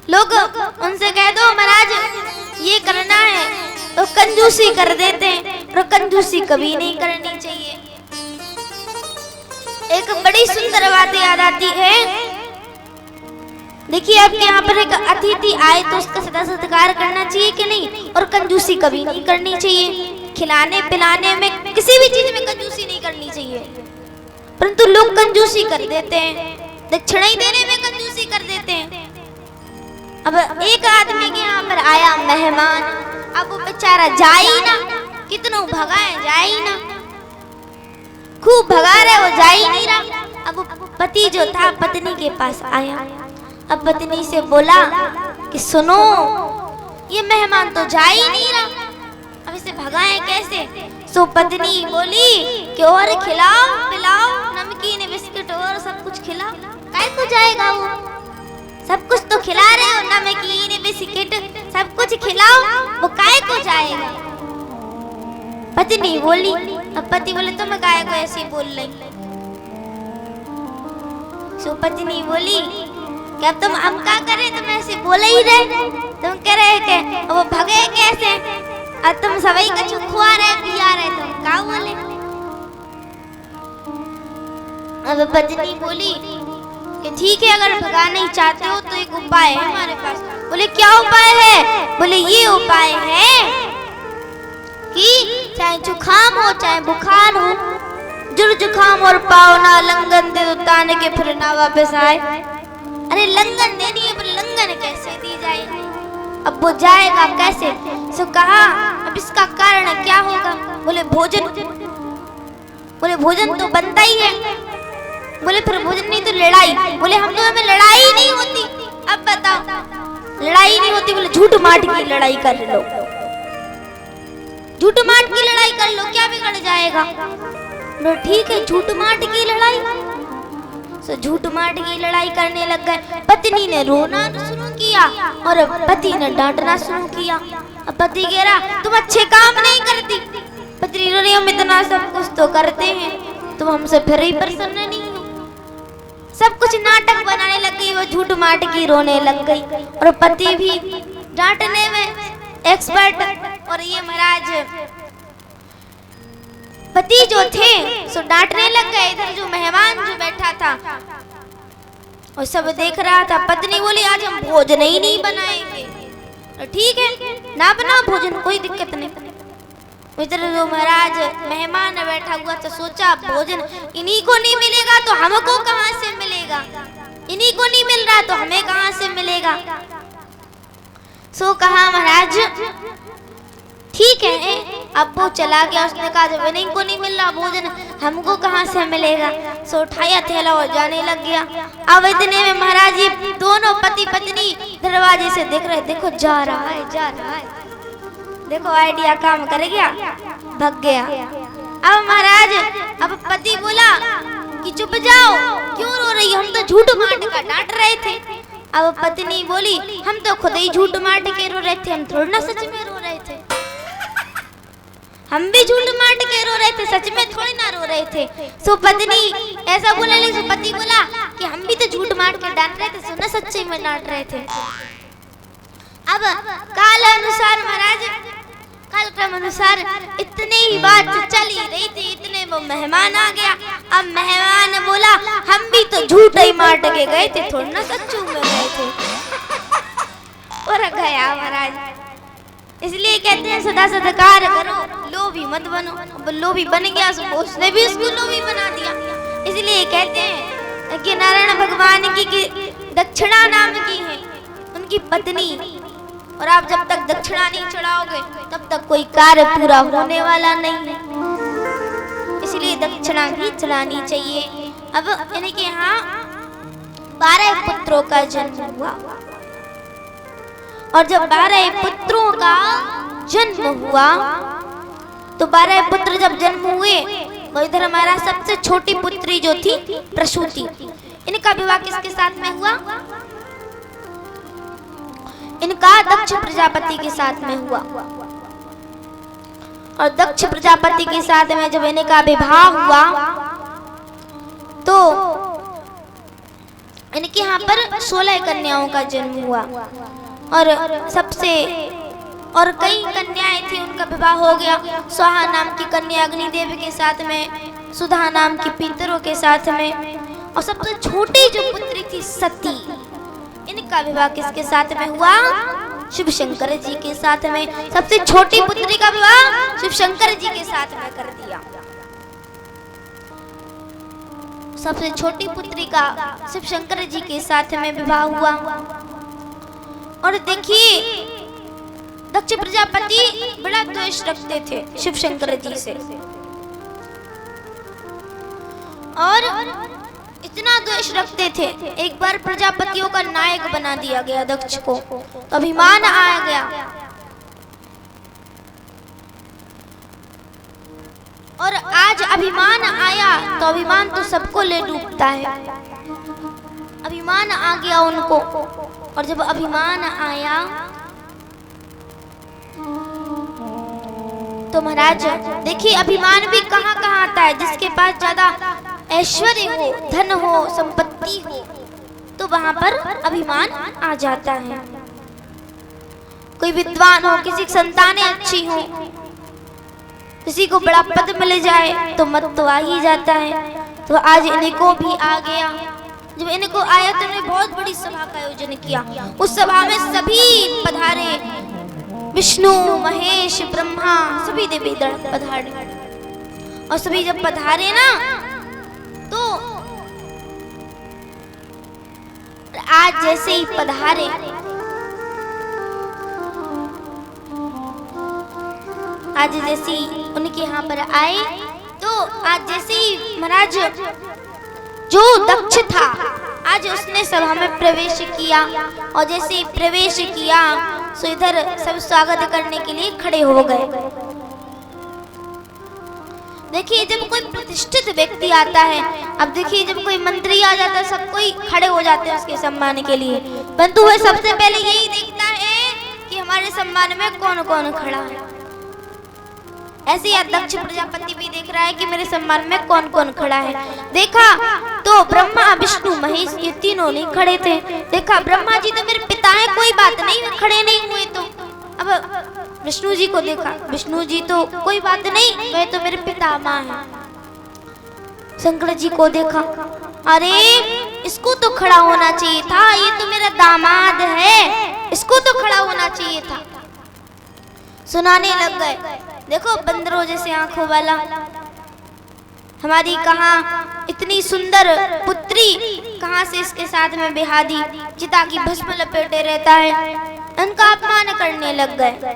लोग उनसे कह दो महाराज ये करना है तो कंजूसी कर देते हैं, और कंजूसी कभी नहीं करनी चाहिए। एक बड़ी सुंदर बात याद आती है। देखिए आपके यहाँ पर एक अतिथि आए तो उसका सदा सत्कार करना चाहिए कि नहीं, और कंजूसी कभी नहीं करनी चाहिए। खिलाने पिलाने में किसी भी चीज में कंजूसी नहीं करनी चाहिए, परंतु लोग कंजूसी कर देते हैं, दक्षिणा ही देने में कंजूसी कर देते हैं। अब एक आदमी के यहाँ पर आया मेहमान, अब वो बेचारा जाए ही ना, कितनों भगाए जाए ही ना, खूब भगा रहे वो जा ही नहीं रहा। अब पति जो था पत्नी के पास आया, अब पत्नी से बोला कि सुनो ये मेहमान तो जा ही नहीं रहा, अब इसे भगाएं कैसे। सो पत्नी बोली कि और खिलाओ पिलाओ, नमकीन बिस्किट और सब कुछ खिलाओ, काहे को जाएगा वो, सब कुछ तो खिला रहे हो, नमकीन बिस्किट सब कुछ खिलाओ, वो काहे को जाएगा। पत्नी बोली, अब पति बोले तुम काहे को ऐसे बोल रही। सो पत्नी बोली कि अब तुम हम क्या करें, तुम ऐसे बोले ही रहे, तुम कह रहे के वो भगे कैसे, अब तुम सभी कछु खुआ रहे पिया रहे, तुम क्या बोले। अब पत्नी बोली कि ठीक है अगर भगा नहीं चाहते हो तो एक उपाय है हमारे पास। बोले क्या उपाय है। बोले ये उपाय है कि चाहे जुखाम हो चाहे बुखार हो, जुर जुखाम और पाओ ना लंगन दे दो तान के फिर ना वापस आए। अरे लंगन देनी है पर लंगन कैसे दी जाए, अब वो जाएगा कैसे। सो कहा अब इसका कारण क्या होगा। बोले भोजन। बोले भोजन तो बनता ही है। बोले फिर भोजन नहीं तो लड़ाई। बोले हम दोनों में लड़ाई नहीं होती, अब बताओ लड़ाई नहीं होती। बोले झूठ माट की लड़ाई कर लो, झूठ माट की लड़ाई कर लो, क्या बिगड़ जाएगा। बोले ठीक है झूठ माट की लड़ाई। सो झूठ माट की लड़ाई करने लग गए। पत्नी ने रोना शुरू किया और पति ने डांटना शुरू किया। अब पति कह रहा तुम अच्छे काम नहीं करती। पत्नी रो रही हम इतना सब कुछ तो करते हैं, तुम हमसे फिर ही प्रसन्न नहीं हो। सब कुछ नाटक बनाने लग गई, वो झूठ माट की रोने लग गई, और पति भी डांटने में एक्सपर्ट। और ये महाराज पति जो थे सो डांटने लग गए। इधर जो मेहमान जो बैठा था और सब देख रहा था। पत्नी बोली आज हम भोजन ही नहीं बनाएंगे। ठीक है ना बना भोजन, कोई दिक्कत नहीं। इधर जो महाराज मेहमान बैठा हुआ तो सोचा भोजन इन्हीं को नहीं मिलेगा तो हमको कहां से मिलेगा, इन्हीं को नहीं मिल रहा तो हमें कहां से मिलेगा। सो कहा महाराज ठीक है। अब वो चला गया, उसने कहा जब इन्हीं को नहीं मिल रहा भोजन हमको कहां से मिलेगा। सो उठाया थैला और जाने लग गया। अब इतने में महाराज ये दोनों पति पत्नी दरवाजे से देख रहे, देखो जा रहा है जा रहा है, देखो आइडिया काम कर गया, भग गया। अब महाराज अब पति बोला कि चुप जाओ, क्यों रो रही, हम तो झूठ माट का डांट रहे थे। अब पत्नी बोली हम तो खुद ही झूठ माट के रो रहे थे, हम थोड़ा ना सच में रो रहे थे, हम भी झूठ माट के रो रहे थे, सच में थोड़ी ना रो रहे थे। सो पत्नी ऐसा बोलने लगी। सो पति बोला कि हम भी तो झूठ माट के डांट रहे थे, सुना सच्चे में डांट रहे थे। अब काल अनुसार महाराज काल क्रम अनुसार इतने ही बात चली रही थी, इतने वो मेहमान आ गया। अब मेहमान बोला हम भी तो झूठ ही माट के गए थे, थोड़ा ना सच्चू में गए थे। और गया महाराज। इसलिए कहते हैं सदा सत्कार करो, लोभी मत बनो। अब लोभी बन गया, उसने भी उसको लोभी बना दिया। इसलिए कहते हैं कि नारायण भगवान की दक्षिणा नाम की है उनकी पत्नी, और आप जब तक दक्षिणा नहीं चढ़ाओगे तब तक कोई कार्य पूरा होने वाला नहीं है। इसलिए दक्षिणा भी चढ़ानी चाहिए। अब इनके यहाँ 12 पुत्रों का जन्म हुआ, और जब 12 पुत्रों का जन्म हुआ तो 12 पुत्र जब जन्म हुए तो इधर हमारा सबसे छोटी पुत्री जो थी प्रसूति, इनका विवाह किसके साथ में हुआ। इनका दक्ष प्रजापति के साथ में हुआ, और दक्ष प्रजापति के साथ में जब इनका विवाह हुआ तो इनके यहाँ पर 16 कन्याओं का जन्म हुआ और कई कन्याएं थी, उनका विवाह हो गया। स्वाहा नाम की कन्या अग्निदेव के साथ में, सुधा नाम की पितरों के साथ में, और सबसे छोटी जो पुत्री थी सती, इनका विवाह किसके साथ में हुआ? शिव शंकर जी के साथ में। सबसे छोटी पुत्री का विवाह शिव शंकर जी के साथ में कर दिया। सबसे छोटी पुत्री का शिव शंकर जी के साथ में विवाह हुआ। और देखिए दक्ष प्रजापति बड़ा द्वेष रखते थे शिव शंकर जी से, और इतना द्वेष रखते थे, एक बार प्रजापतियों का नायक बना दिया गया दक्ष को, तो अभिमान आ गया। और आज अभिमान आया तो अभिमान तो सबको ले डूबता है। अभिमान आ गया उनको, और जब अभिमान आया तो महाराज देखिए अभिमान भी कहाँ कहाँ आता है। जिसके पास ज्यादा ऐश्वर्य हो, धन हो, संपत्ति हो, तो वहां पर अभिमान आ जाता है। कोई विद्वान हो, किसी की संतानें अच्छी हो, किसी को बड़ा पद मिल जाए तो मत तो आ ही जाता है। तो आज इनको भी आ गया। जब इनको आया तो इन्होंने बहुत बड़ी सभा का आयोजन किया। उस सभा में सभी पधारे, विष्णु, महेश, ब्रह्मा, सभी देवी पधारे। और सभी जब पधारे ना तो आज जैसे ही पधारे, आज जैसे उनके यहाँ पर आए तो आज जैसे ही महाराज जो दक्ष था आज उसने सभा में प्रवेश किया, और जैसे ही प्रवेश किया सो इधर सब स्वागत करने के लिए खड़े हो गए। देखिए जब कोई प्रतिष्ठित व्यक्ति आता है, अब देखिए जब कोई मंत्री आ जाता है सब कोई खड़े हो जाते हैं उसके सम्मान के लिए, परंतु वह सबसे पहले यही देखता है कि हमारे सम्मान में कौन कौन खड़ा है। ऐसे ही दक्ष प्रजापति भी देख रहा है कि मेरे सम्मान में कौन कौन खड़ा है। देखा तो ब्रह्मा, विष्णु, महेश ये तीनों नहीं खड़े थे। देखा ब्रह्मा जी तो मेरे पिता हैं, कोई बात नहीं, खड़े नहीं हुए। तो अब विष्णु जी को देखा, विष्णु जी तो कोई बात नहीं, वे तो मेरे पितामह हैं। शंकर जी को देखा, अरे इसको तो खड़ा होना चाहिए था, ये तो मेरा दामाद है, इसको तो खड़ा होना चाहिए था। सुनाने लग गए, देखो बंदरों जैसे आंखों वाला, हमारी कहाँ इतनी सुंदर पुत्री, कहाँ से इसके साथ में बेहादी चिता की भस्म लपेटे रहता है। उनका अपमान करने लग गए,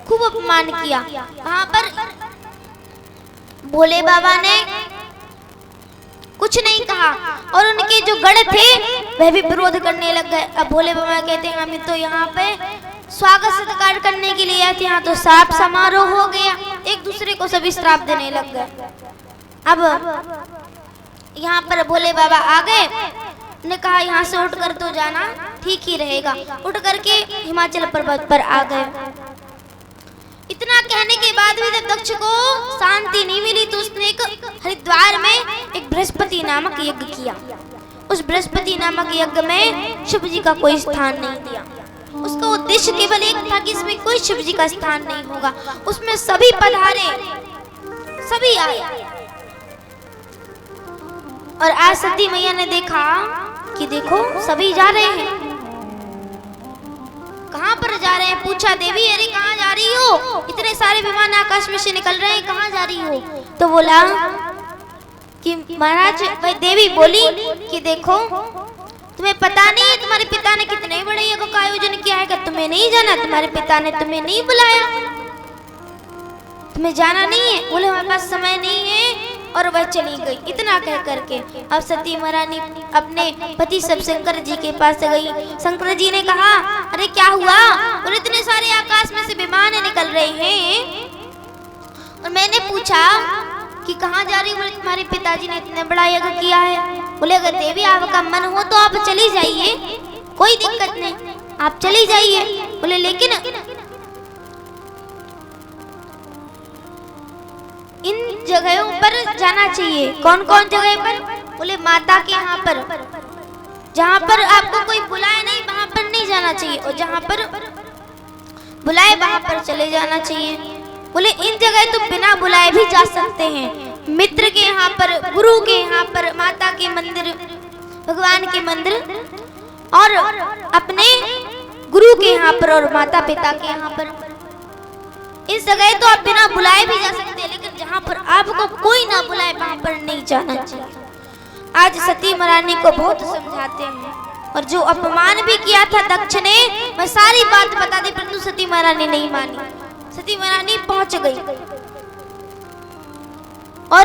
खूब अपमान किया। वहां पर भोले बाबा ने कुछ नहीं कहा, और उनके जो गण थे वह भी विरोध करने लग गए। अब भोले बाबा कहते हैं हम तो यहाँ पे स्वागत सत्कार करने के लिए आए थे, यहाँ तो श्राप समारोह हो गया। एक दूसरे को सभी श्राप देने लग गए। अब यहाँ पर भोले बाबा आ गए, ने कहा यहाँ से उठ कर तो जाना ठीक ही रहेगा। उठ करके हिमाचल पर्वत पर आ गए। इतना कहने के बाद भी जब दक्ष को शांति नहीं मिली तो उसने एक हरिद्वार में एक बृहस्पति नामक यज्ञ किया। उस बृहस्पति नामक यज्ञ में शिव जी का कोई स्थान नहीं दिया। उसका उद्देश्य केवल एक था कि इसमें कोई शिव जी का स्थान नहीं होगा। उसमें सभी पधारे, सभी आए। और आज सती मैया ने देखा कि देखो सभी जा रहे हैं, कहां पर जा रहे हैं। पूछा देवी अरे कहां जा रही हो, इतने सारे विमान आकाश में से निकल रहे हैं, कहां जा रही हो। तो बोला कि महाराज, भाई देवी बोली कि देखो तुम्हें पता नहीं है तुम्हारे पिता ने कितने बड़े यज्ञ का आयोजन किया है, क्या तुम्हें नहीं जाना, तुम्हारे पिता ने तुम्हें नहीं बुलाया, तुम्हें जाना नहीं है। बोले हमारे पास समय नहीं है, और वह चली गई। इतना कह करके अब सती महारानी अपने पति सब शंकर जी के पास गई। शंकर जी ने कहा अरे क्या हुआ, और इतने सारे आकाश में से विमान निकल रहे हैं, और मैंने पूछा कि कहाँ जा रही हो। बोले तुम्हारे पिताजी ने इतने बड़ा यज्ञ किया है। बोले अगर देवी आपका मन हो तो आप चली जाइए, कोई दिक्कत नहीं, आप चली जाइए। बोले लेकिन इन जगहों पर जाना चाहिए। कौन कौन जगह पर? बोले माता के यहाँ पर जहाँ पर आपको कोई बुलाए नहीं वहाँ पर नहीं जाना चाहिए, और जहाँ पर बुलाए वहाँ पर चले जाना चाहिए। बोले इन जगह तो बिना बुलाए भी जा सकते हैं, मित्र के यहाँ पर, गुरु के यहाँ पर, माता के मंदिर, भगवान के मंदिर, और अपने गुरु के यहाँ पर और माता पिता के यहाँ पर। इस जगह तो आप बिना बुलाए भी जा सकते हैं, लेकिन जहाँ पर आपको कोई ना बुलाए वहाँ पर नहीं जाना चाहिए। आज सती महारानी को बहुत समझाते हैं, और जो अपमान भी किया था दक्ष ने, मैं सारी बात बता दी, परंतु सती महारानी नहीं मानी। सती महारानी पहुंच गई और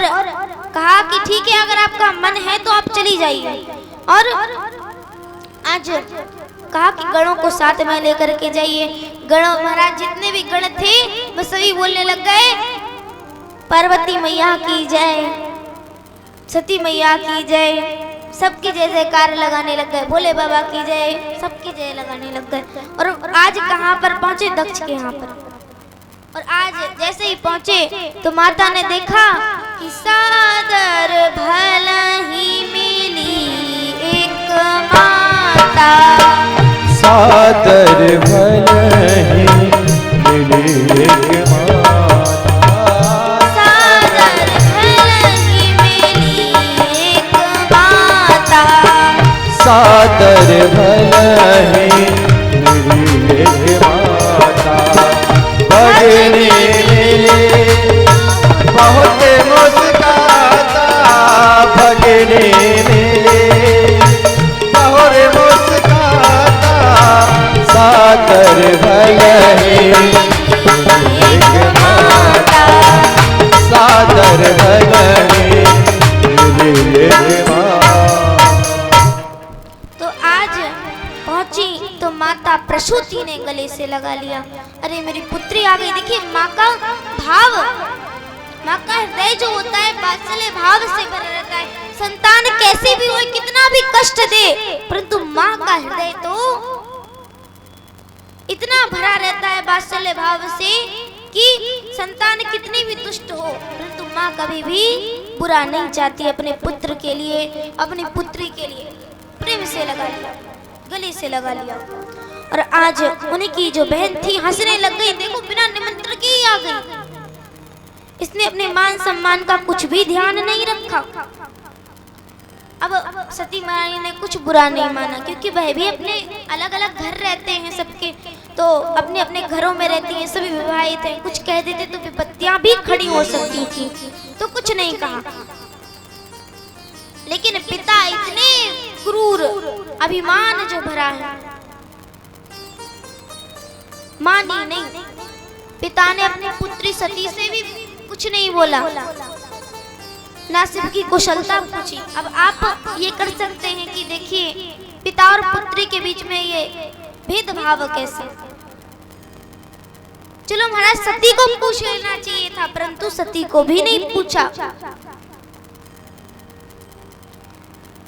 कहा कि ठीक है, अगर आपका मन है तो आप चली जाइए। और आज कहा कि गणों को साथ में लेकर के जाइए। गणों महाराज जितने भी गण थे वो सभी बोलने लग गए, पार्वती मैया की जय, सती मैया की जय, सबकी जय जयकार लगाने लग गए, भोले बाबा की जय, सबकी जय लगाने लग गए। और आज कहाँ पर पहुंचे? दक्ष के यहाँ पर। और आज जैसे ही पहुंचे तो माता ने देखा कि सादर भला ही मिली एक माता, सादर भला ही मिली एक माता, सादर भला ही मिली एक माता, सादर भला ही मिली एक माता। भगनी मिले बहुत मुस्काता, भगनी मिले बहुत मुस्काता, सादर भला ही एक माता, सादर भला ही एक माता। तो आज पहुंची तो माता प्रसूति ने गले से लगा लिया। अरे मेरी पुत्री आ गई। देखिए माँ का भाव, माँ का हृदय जो होता है वात्सल्य भाव से भरा रहता है। संतान कैसे भी हो, कितना भी कष्ट दे, परंतु माँ का हृदय तो इतना भरा रहता है वात्सल्य भाव से कि संतान कितनी भी दुष्ट हो, परंतु माँ कभी भी बुरा नहीं चाहती अपने पुत्र के लिए, अपनी पुत्री के लिए। प्रेम से लगा लिया, गले से लगा लिया। और आज उन्हीं की जो बहन थी हंसने लग गई, देखो बिना निमंत्रण के ही आ गई। इसने अपने मान सम्मान का कुछ भी ध्यान नहीं रखा। अब सती महारानी ने कुछ बुरा नहीं माना, क्योंकि वह भी अपने अलग अलग घर रहते हैं सबके, तो अपने अपने घरों में रहती हैं, सभी विवाहित हैं। कुछ कह देते तो विपत्तियां भी खड़ी हो सकती थी, तो कुछ नहीं कहा। लेकिन पिता इतने क्रूर, अभिमान जो भरा है, मानी नहीं। पिता ने अपनी पुत्री सती से भी कुछ नहीं बोला, ना सिर्फ की कुशलता पूछी। अब आप ये कर सकते हैं कि देखिए पिता और पुत्री के बीच में ये भेदभाव कैसे। चलो महाराज सती को पूछ लेना चाहिए था, परंतु सती को भी नहीं पूछा।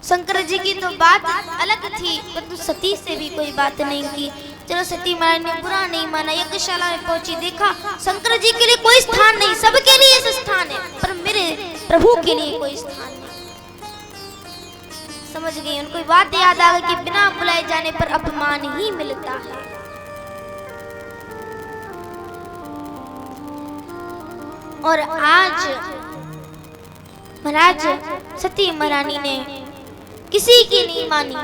शंकर जी की तो बात अलग थी, परंतु सती से भी कोई बात नहीं की। चलो सती महारानी ने बुरा नहीं माना, यज्ञशाला में पहुंची, देखा शंकर जी के लिए कोई स्थान नहीं, सबके लिए ऐसा स्थान है, पर मेरे प्रभु के लिए कोई स्थान नहीं। समझ गई, उनको बात याद आ गई कि बिना बुलाए जाने पर अपमान ही मिलता है। और आज महाराज सती महारानी ने किसी की नहीं मानी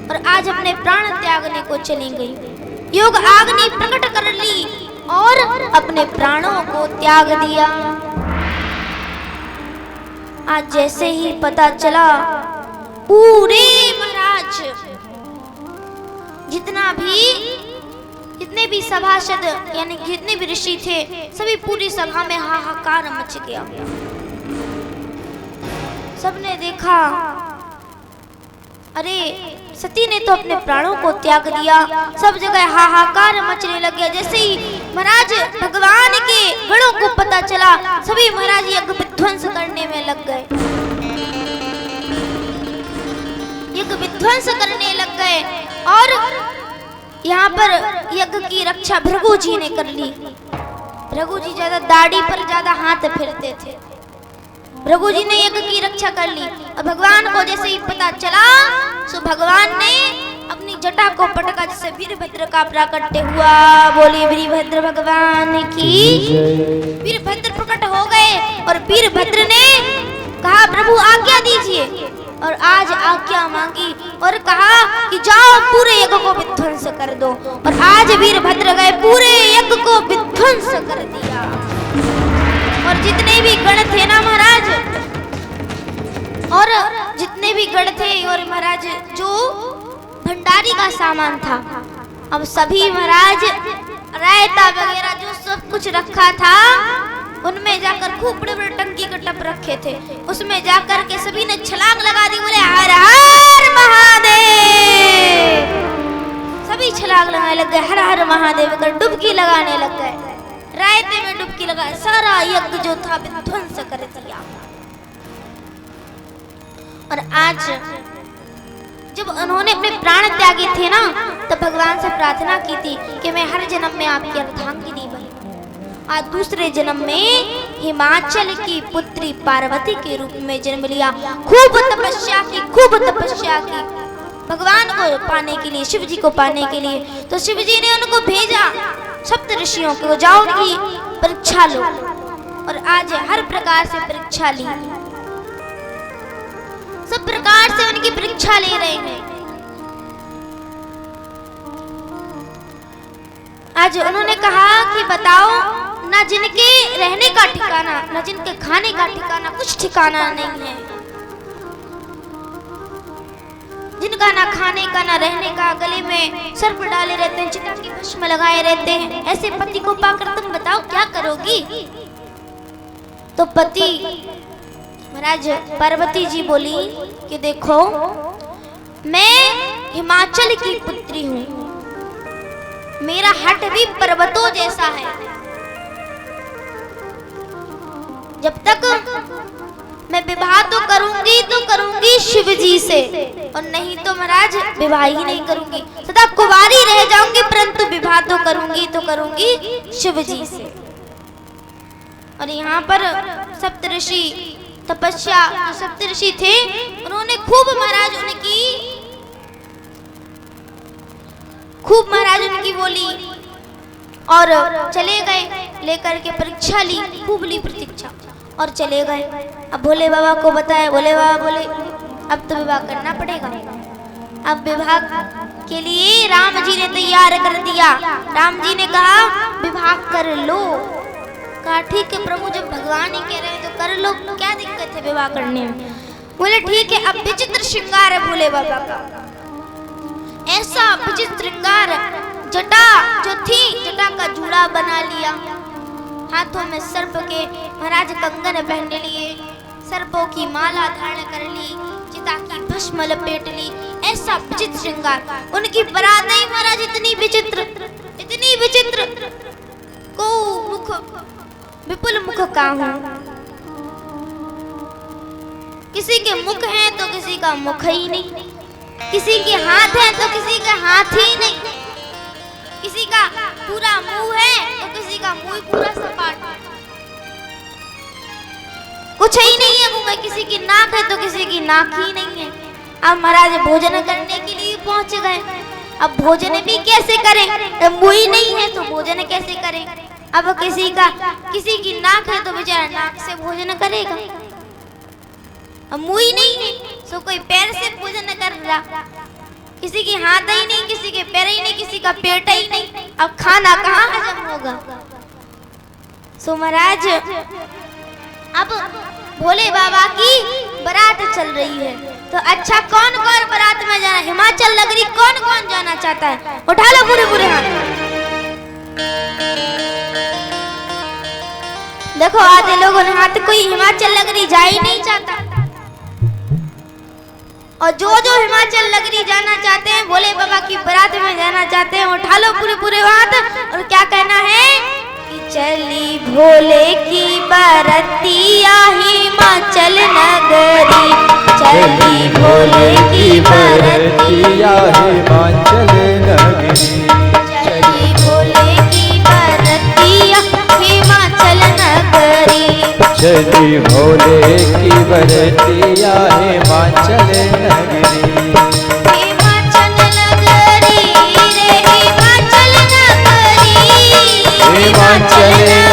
और आज अपने प्राण त्यागने को चली गई। योग आग्नि प्रकट कर ली और अपने प्राणों को त्याग दिया। आज जैसे ही पता चला, पूरे महाराज जितने भी सभासद यानी जितने भी ऋषि थे, सभी पूरी सभा में हाहाकार मच गया। सबने देखा, अरे सती ने तो अपने प्राणों को त्याग दिया। सब जगह हाहाकार मचने लग गया। जैसे ही महाराज भगवान के गणों को पता चला, सभी महाराज यज्ञ विध्वंस करने में लग गए, यज्ञ विध्वंस करने लग गए। और यहाँ पर यज्ञ की रक्षा भृगु जी ने कर ली। भृगु जी ज्यादा दाढ़ी पर ज्यादा हाथ फेरते थे, भृगु जी ने यज्ञ की रक्षा कर ली और भगवान को जैसे ही पता चला सो भगवान ने अपनी जटा को पटका, जिससे वीरभद्र का प्राकट्य हुआ। बोलिए वीरभद्र भगवान की। वीरभद्र प्रकट हो गए और वीरभद्र ने कहा प्रभु आज्ञा दीजिए, और आज आज्ञा मांगी और कहा कि जाओ पूरे यज्ञ को विध्वंस कर दो। और आज वीरभद्र गए, पूरे यज्ञ को विध्वंस कर दिया। और जितने भी गण थे ना महाराज, और जितने भी गण थे और महाराज जो भंडारी का सामान था, अब सभी महाराज रायता वगैरह जो सब कुछ रखा था उनमें जाकर खूब बड़े बड़े टंकी के टप रखे थे, उसमें जाकर के सभी ने छलांग लगा दी। बोले हर हर महादेव। सभी छलांग लगाने लग गए, हर हर महादेव कर डुबकी लगाने लग गए, रायते में डुबकी लगा, सारा यज्ञ जो था विध्वंस कर दिया। और आज जब उन्होंने अपने प्राण त्यागे थे ना, तब भगवान से प्रार्थना की थी कि मैं हर जन्म में आपकी अर्धांगिनी बनूं। आज दूसरे जन्म में हिमाचल की पुत्री पार्वती के रूप में जन्म लिया। खूब तपस्या की, खूब तपस्या की भगवान को पाने के लिए, शिव जी को पाने के लिए। तो शिव जी ने उनको भेजा सप्त ऋषियों को, जाओ उनकी परीक्षा लो। और आज हर प्रकार से परीक्षा ली, सब प्रकार से उनकी परीक्षा ले रहे हैं। आज उन्होंने कहा कि बताओ, ना जिनके रहने का ठिकाना, ना जिनके खाने का ठिकाना, कुछ ठिकाना नहीं है, जिनका ना खाने का ना रहने का, गले में सर्प डाले रहते हैं, चिता की भस्म लगाए रहते हैं, ऐसे पति को पाकर तुम बताओ क्या करोगी। तो पति महाराज पार्वती जी बोली कि देखो मैं हिमाचल की पुत्री हूँ, मेरा हट भी पर्वतों जैसा है। जब तक मैं विवाह तो करूंगी शिव जी से, और नहीं तो महाराज विवाह ही नहीं करूंगी, सदा कुंवारी रह जाऊंगी, परंतु विवाह तो करूंगी शिव जी से। और यहाँ पर सप्तऋषि तपस्या, सप्तऋषि थे, उन्होंने खूब महाराज उनकी बोली और चले गए, लेकर के परीक्षा ली, खूब ली प्रतीक्षा और चले गए। अब भोले बाबा को बताया, भोले बाबा बोले अब तो विवाह करना पड़ेगा। अब विवाह के लिए राम जी ने तैयार कर दिया। राम जी ने कहा विवाह कर लो। कहा ठीक है प्रभु, जब भगवान ही कह रहे हैं तो कर लो, क्या दिक्कत है विवाह करने में। बोले ठीक है। अब विचित्र श्रृंगार है भोले बाबा का, ऐसा विचित्र श्रृंगार, जटा जो थी जटा का जूड़ा बना लिया, हाथों में सर्प के महाराज कंगन पहन लिए, सर्पों की माला धारण कर ली, चिता की भस्म लपेट ली, ऐसा विचित्र श्रृंगार। उनकी बारात नहीं महाराज इतनी विचित्र को मुख विपुल मुख का हूं, किसी के मुख है तो किसी का मुख ही नहीं, किसी के हाथ है तो किसी का हाथ ही नहीं, किसी का पूरा मुंह है तो किसी का मुंह पूरा सपाट, कुछ ही नहीं है मुंह में, किसी की नाक है तो किसी की नाक ही नहीं है। अब महाराज भोजन करने के लिए पहुंच गए। अब भोजन भी कैसे करें, मुंह ही नहीं है तो भोजन कैसे करें। अब किसी की नाक है तो बेचारा नाक से भोजन करेगा, अब मुंह ही नहीं है तो कोई पैर से भोजन कर रहा, किसी के हाथ ही नहीं, किसी के पैर ही नहीं, किसी का पेट ही नहीं, अब खाना कहाँ हजम होगा। सो महाराज अब भोले बाबा की बारात चल रही है, तो अच्छा कौन कौन बारात में जाना, हिमाचल नगरी कौन कौन जाना चाहता है, उठा लो पूरे हाथ। देखो आधे लोगों ने हाथ, कोई हिमाचल नगरी जा ही नहीं चाहता, और जो हिमाचल नगरी जाना चाहते हैं, भोले बाबा की बारात में जाना चाहते हैं, उठा लो पूरे हाथ। और क्या कहना है कि चली भोले की बारातिया हिमाचल नगरी, चली भोले की बारातिया हिमाचल नगरी, चली भोले की बारातिया हिमाचल नगरी, चली की भोले की बरतिया हिमाचल नगरी। हिमाचल नगरी रे हिमाचल नगरी, हिमाचल